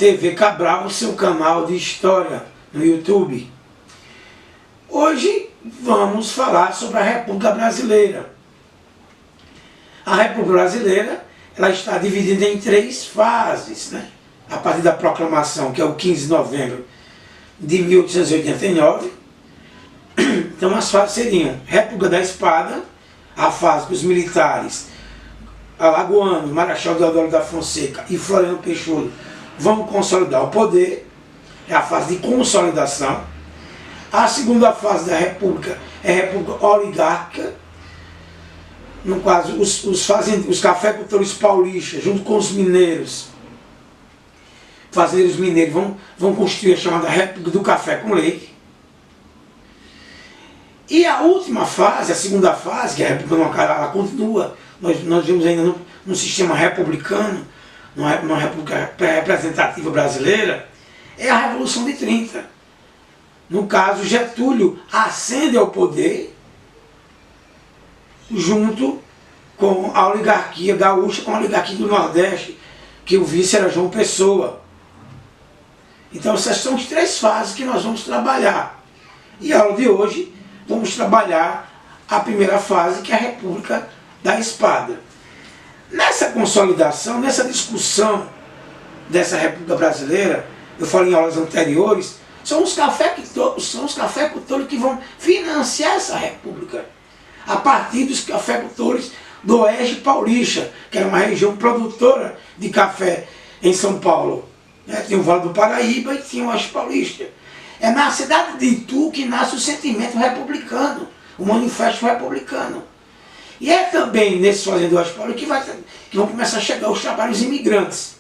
TV Cabral, seu canal de história no YouTube. Hoje vamos falar sobre a República Brasileira. A República Brasileira ela está dividida em 3 fases, né? A partir da proclamação, que é o 15 de novembro de 1889. Então as fases seriam República da Espada, a fase que os militares alagoanos, Marechal Deodoro da Fonseca e Floriano Peixoto vão consolidar o poder, é a fase de consolidação. A segunda fase da República é a República Oligárquica, no caso os cafeicultores paulistas, junto com os mineiros, fazendeiros mineiros, vão constituir a chamada República do Café com Leite. E a última fase, a segunda fase, que é a República Local, ela continua, nós vivemos ainda num sistema republicano, numa república representativa brasileira, é a Revolução de 30. No caso, Getúlio ascende ao poder junto com a oligarquia gaúcha, com a oligarquia do Nordeste, que o vice era João Pessoa. Então essas são as 3 fases que nós vamos trabalhar. E a aula de hoje vamos trabalhar a primeira fase, que é a República da Espada. Nessa consolidação, nessa discussão dessa República Brasileira, eu falei em aulas anteriores, são os cafeicultores que vão financiar essa república, a partir dos cafeicultores do Oeste Paulista, que era uma região produtora de café em São Paulo. Tinha o Vale do Paraíba e tinha o Oeste Paulista. É na cidade de Itu que nasce o sentimento republicano, o manifesto republicano. E é também nesses fazendeiros paulistas que vão começar a chegar os trabalhos imigrantes,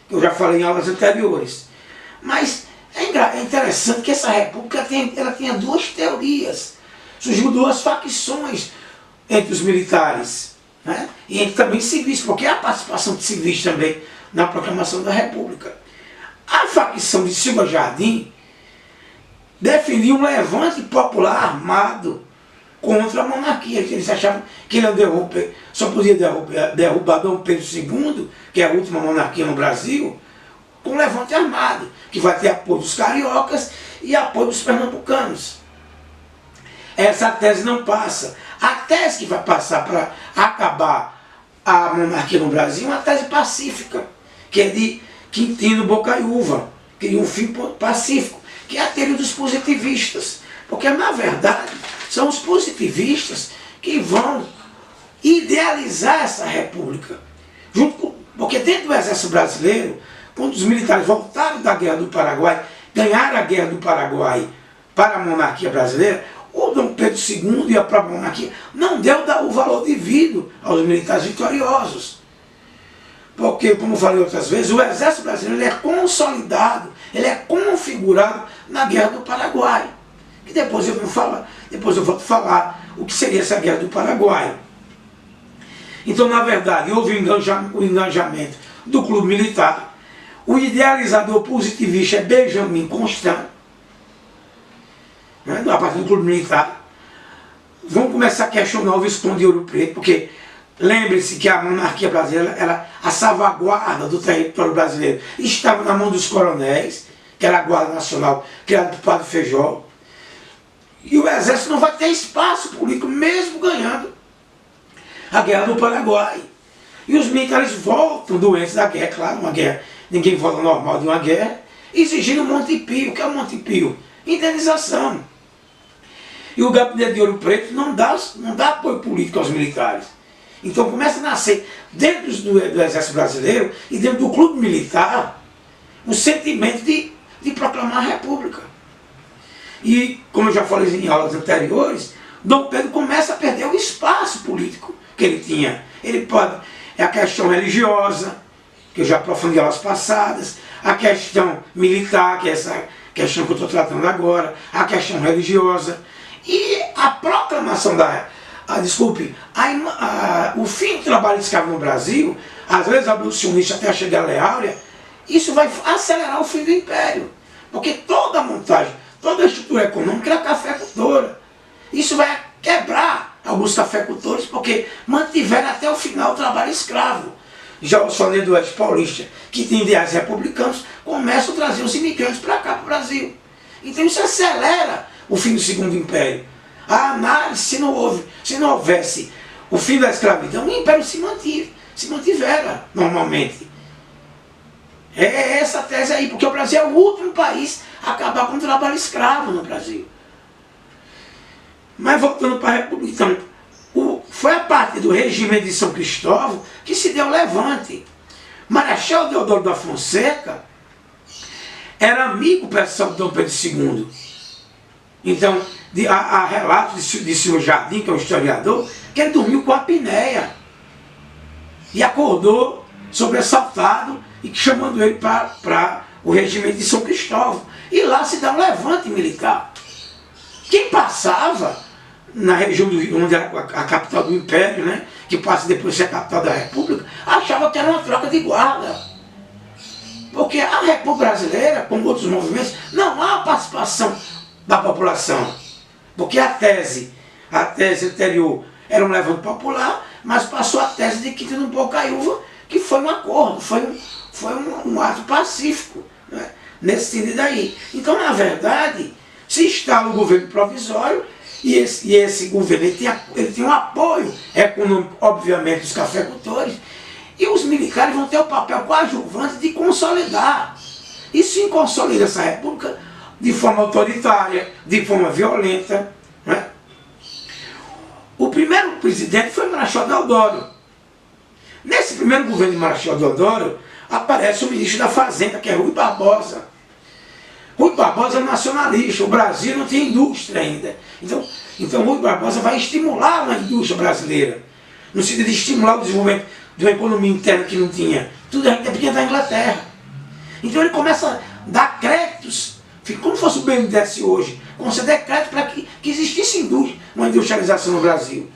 que eu já falei em aulas anteriores. Mas é interessante que essa república ela tinha 2 teorias. Surgiu 2 facções entre os militares, né? E entre também civis, porque há a participação de civis também na proclamação da república. A facção de Silva Jardim defendia um levante popular armado contra a monarquia. Eles achavam que ele só podia derrubar Dom Pedro II, que é a última monarquia no Brasil, com um levante armado, que vai ter apoio dos cariocas e apoio dos pernambucanos. Essa tese não passa. A tese que vai passar para acabar a monarquia no Brasil é uma tese pacífica, que é de Quintino Bocaiúva, que é um fim pacífico, que é a teoria dos positivistas. Porque, na verdade, são os positivistas que vão idealizar essa república. Porque dentro do exército brasileiro, quando os militares voltaram da Guerra do Paraguai, ganharam a Guerra do Paraguai para a monarquia brasileira, o Dom Pedro II e a própria monarquia não deu o valor devido aos militares vitoriosos. Porque, como eu falei outras vezes, o exército brasileiro ele é consolidado, ele é configurado na Guerra do Paraguai. E depois eu vou falar o que seria essa Guerra do Paraguai. Então, na verdade, houve o engajamento do clube militar. O idealizador positivista é Benjamin Constant, né, a partir do clube militar. Vão começar a questionar o Visconde de Ouro Preto, porque lembre-se que a monarquia brasileira, a salvaguarda do território brasileiro, estava na mão dos coronéis, que era a Guarda Nacional, criada por Padre Feijó. E o exército não vai ter espaço político, mesmo ganhando a Guerra do Paraguai. E os militares voltam doentes da guerra, claro, uma guerra, ninguém volta normal de uma guerra, exigindo Monte Pio. O que é o Monte Pio? Indenização. E o Gabinete de Ouro Preto não dá apoio político aos militares. Então começa a nascer dentro do exército brasileiro e dentro do clube militar o sentimento de proclamar a república. E, como eu já falei em aulas anteriores, Dom Pedro começa a perder o espaço político que ele tinha. É a questão religiosa, que eu já aprofundei em aulas passadas, a questão militar, que é essa questão que eu estou tratando agora, a questão religiosa, e a proclamação o fim do trabalho escravo no Brasil, às vezes abolicionista até chegar a Lei Áurea, isso vai acelerar o fim do Império, porque toda a montagem, toda a estrutura econômica era cafeicultora. Isso vai quebrar alguns cafeicultores, porque mantiveram até o final o trabalho escravo. já os falantes do Oeste Paulista, que têm ideais republicanos, começam a trazer os imigrantes para cá, para o Brasil. Então isso acelera o fim do Segundo Império. A análise, se não houvesse o fim da escravidão, o Império se mantivera normalmente. É essa tese aí, porque o Brasil é o último país a acabar com o trabalho escravo no Brasil. Mas voltando para a República, então, foi a partir do regime de São Cristóvão que se deu o levante. Marechal Deodoro da Fonseca era amigo pessoal de Dom Pedro II. Então, há relatos de Senhor Jardim, que é um historiador, que ele dormiu com apneia e acordou sobressaltado e chamando ele para o regimento de São Cristóvão. E lá se dá um levante militar. Quem passava na região onde era a capital do Império, né, que passa depois a ser a capital da República, achava que era uma troca de guarda. Porque a República Brasileira, como outros movimentos, não há participação da população. Porque a tese anterior era um levante popular, mas passou a tese de Quinta do Bocaiúva, que foi um acordo, foi um ato pacífico, né, nesse sentido aí. Então, na verdade, se instala o governo provisório, e esse governo ele tem um apoio econômico, obviamente, dos cafeicultores, e os militares vão ter o papel coadjuvante de consolidar. E sim consolida essa república de forma autoritária, de forma violenta. Né? O primeiro presidente foi Marechal Deodoro. Nesse primeiro governo de Marechal Deodoro, aparece o ministro da Fazenda, que é Rui Barbosa. Rui Barbosa é nacionalista, o Brasil não tem indústria ainda. Então Rui Barbosa vai estimular uma indústria brasileira, no sentido de estimular o desenvolvimento de uma economia interna que não tinha. Tudo ainda vinha da Inglaterra. Então ele começa a dar créditos, como se fosse o BNDES hoje, conceder crédito para que existisse uma industrialização no Brasil.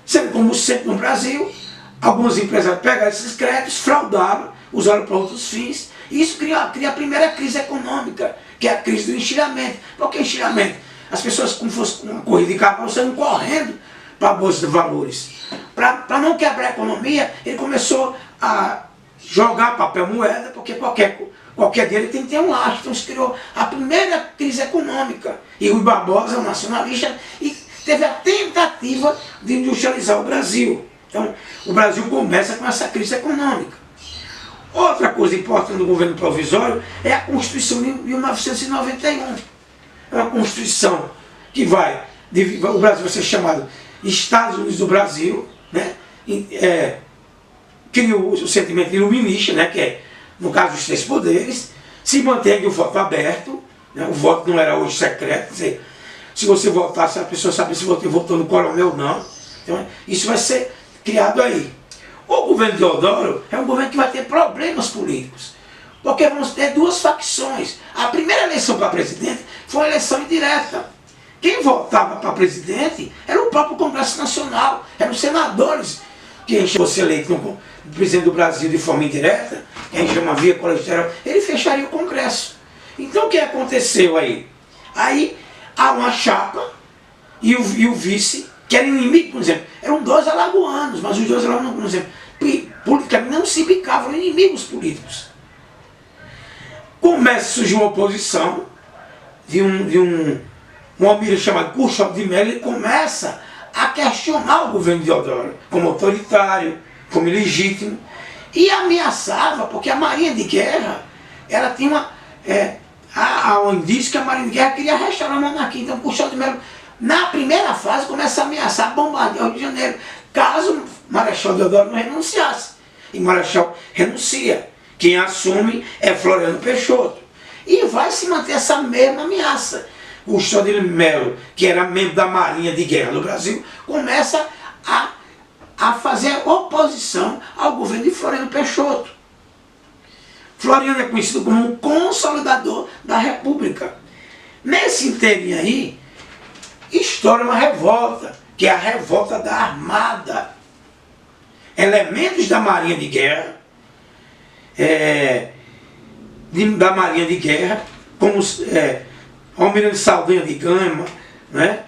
Sendo como sempre no Brasil, algumas empresas pegaram esses créditos, fraudaram, usaram para outros fins, e isso cria a primeira crise econômica, que é a crise do enchilhamento. Por que enchilhamento? As pessoas, como fosse uma corrida de cavalo, saíram correndo para a Bolsa de Valores. Para não quebrar a economia, ele começou a jogar papel moeda, porque qualquer dia ele tem que ter um lastro. Então se criou a primeira crise econômica. E Rui Barbosa, um nacionalista, e teve a tentativa de industrializar o Brasil. Então o Brasil começa com essa crise econômica. Outra coisa importante do governo provisório é a Constituição de 1991. É uma Constituição que o Brasil vai ser chamado Estados Unidos do Brasil, né? Cria o sentimento iluminista, né? Que é, no caso, os três poderes, se mantém o voto aberto, né? O voto não era hoje secreto, quer dizer, se você votasse, a pessoa sabia se você votou no coronel ou não. Então, isso vai ser criado aí. O governo de Deodoro é um governo que vai ter problemas políticos, porque vamos ter duas facções. A primeira eleição para presidente foi uma eleição indireta. Quem votava para presidente era o próprio Congresso Nacional, eram os senadores. Quem fosse eleito no presidente do Brasil de forma indireta, que a gente chama via colegial, ele fecharia o Congresso. Então o que aconteceu aí? Aí há uma chapa e o vice, que era inimigo, por exemplo, eram dois alagoanos, mas os dois alagoanos, por exemplo, politicamente não se bicavam, inimigos políticos. Começa a surgir uma oposição de um almirante chamado Curchal de Mello, ele começa a questionar o governo de Deodoro como autoritário, como ilegítimo, e ameaçava, porque a Marinha de Guerra, ela tinha há um indício que a Marinha de Guerra queria restaurar a monarquia. Então Curchal de Mello, na primeira fase, começa a ameaçar bombardear o Rio de Janeiro, caso Marechal Deodoro não renunciasse. E Marechal renuncia. Quem assume é Floriano Peixoto. E vai se manter essa mesma ameaça. O Curchal de Mello, que era membro da Marinha de Guerra do Brasil, começa a fazer oposição ao governo de Floriano Peixoto. Floriano é conhecido como um consolidador da República. Nesse inteirinho aí, estoura uma revolta, que é a revolta da Armada. Elementos da Marinha de Guerra, como Almirante Saldanha de Gama, né?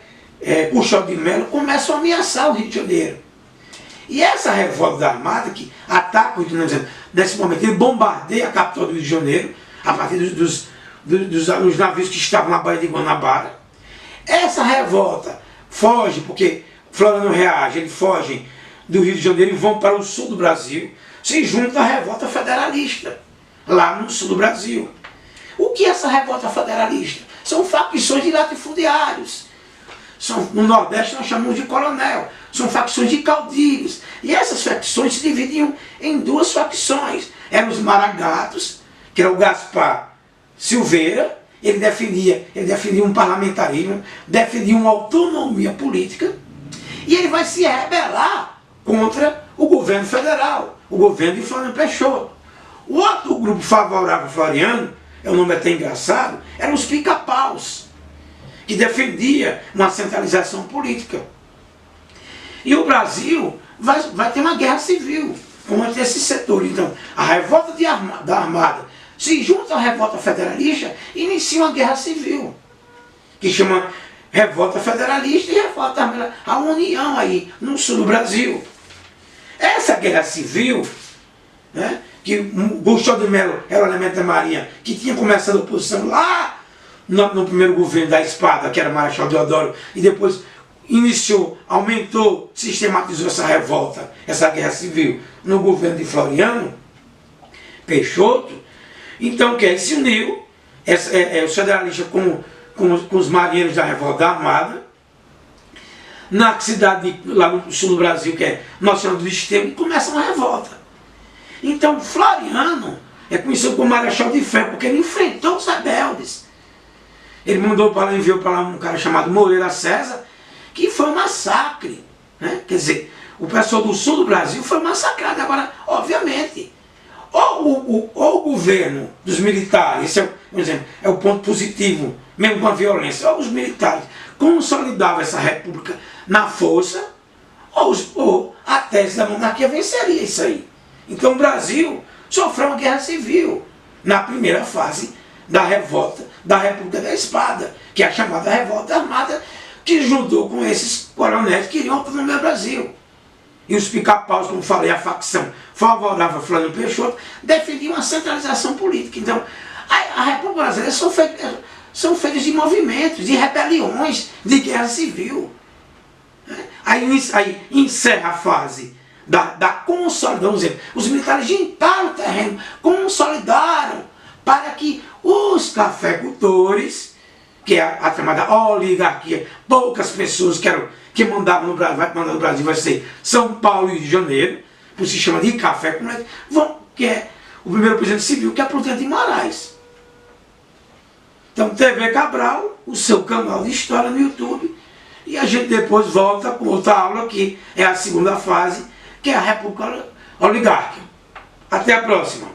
Curchal de Mello, começam a ameaçar o Rio de Janeiro. E essa revolta da Armada, que ataca, nesse momento, ele bombardeia a capital do Rio de Janeiro, a partir dos navios que estavam na Baía de Guanabara. Essa revolta foge, porque Floriano reage, eles fogem do Rio de Janeiro e vão para o sul do Brasil, se junta à revolta federalista, lá no sul do Brasil. O que é essa revolta federalista? São facções de latifundiários. No Nordeste nós chamamos de coronel. São facções de caudilhos. E essas facções se dividiam em duas facções. Eram os maragatos, que era o Gaspar Silveira, ele defendia um parlamentarismo, defendia uma autonomia política, e ele vai se rebelar contra o governo federal, o governo de Floriano Peixoto. O outro grupo favorável a Floriano, o nome é até engraçado, eram os pica-paus, que defendia uma centralização política. E o Brasil vai ter uma guerra civil contra esse setor. Então, a revolta da Armada se junta à revolta federalista e inicia uma guerra civil, que chama revolta federalista e revolta armada, a união aí no sul do Brasil. Essa guerra civil, né, que Gustavo de Melo era o elemento da Marinha, que tinha começado a oposição lá no primeiro governo da Espada, que era Marechal Deodoro, e depois iniciou, aumentou, sistematizou essa revolta, essa guerra civil no governo de Floriano Peixoto. Então, que se uniu os federalistas com os marinheiros da revolta da Armada, na cidade lá no sul do Brasil, que é Nossa Senhora do Desterro, e começa uma revolta. Então, Floriano é conhecido como Marechal de Ferro, porque ele enfrentou os rebeldes. Ele enviou para lá um cara chamado Moreira César, que foi um massacre, né? Quer dizer, o pessoal do sul do Brasil foi massacrado. Agora, obviamente, ou o governo dos militares, é o ponto positivo, mesmo com a violência, ou os militares consolidavam essa república na força, ou a tese da monarquia venceria isso aí. Então o Brasil sofreu uma guerra civil na primeira fase da revolta da República da Espada, que é a chamada Revolta Armada, que juntou com esses coronéis que queriam autonomia do Brasil. E os pica-paus, como falei, a facção favorável a Floriano Peixoto, defendiam a centralização política. Então, a República Brasileira são feitas de movimentos, de rebeliões, de guerra civil. Aí encerra a fase da consolidação. Os militares juntaram o terreno, consolidaram, para que os cafeicultores, que é a chamada oligarquia, poucas pessoas que mandavam no Brasil, vai mandar no Brasil, vai ser São Paulo e Rio de Janeiro, por se chama de café, que é o primeiro presidente civil, que é Prudente de Moraes. Então, TV Cabral, o seu canal de história no YouTube, e a gente depois volta com outra aula, que é a segunda fase, que é a República Oligárquica. Até a próxima!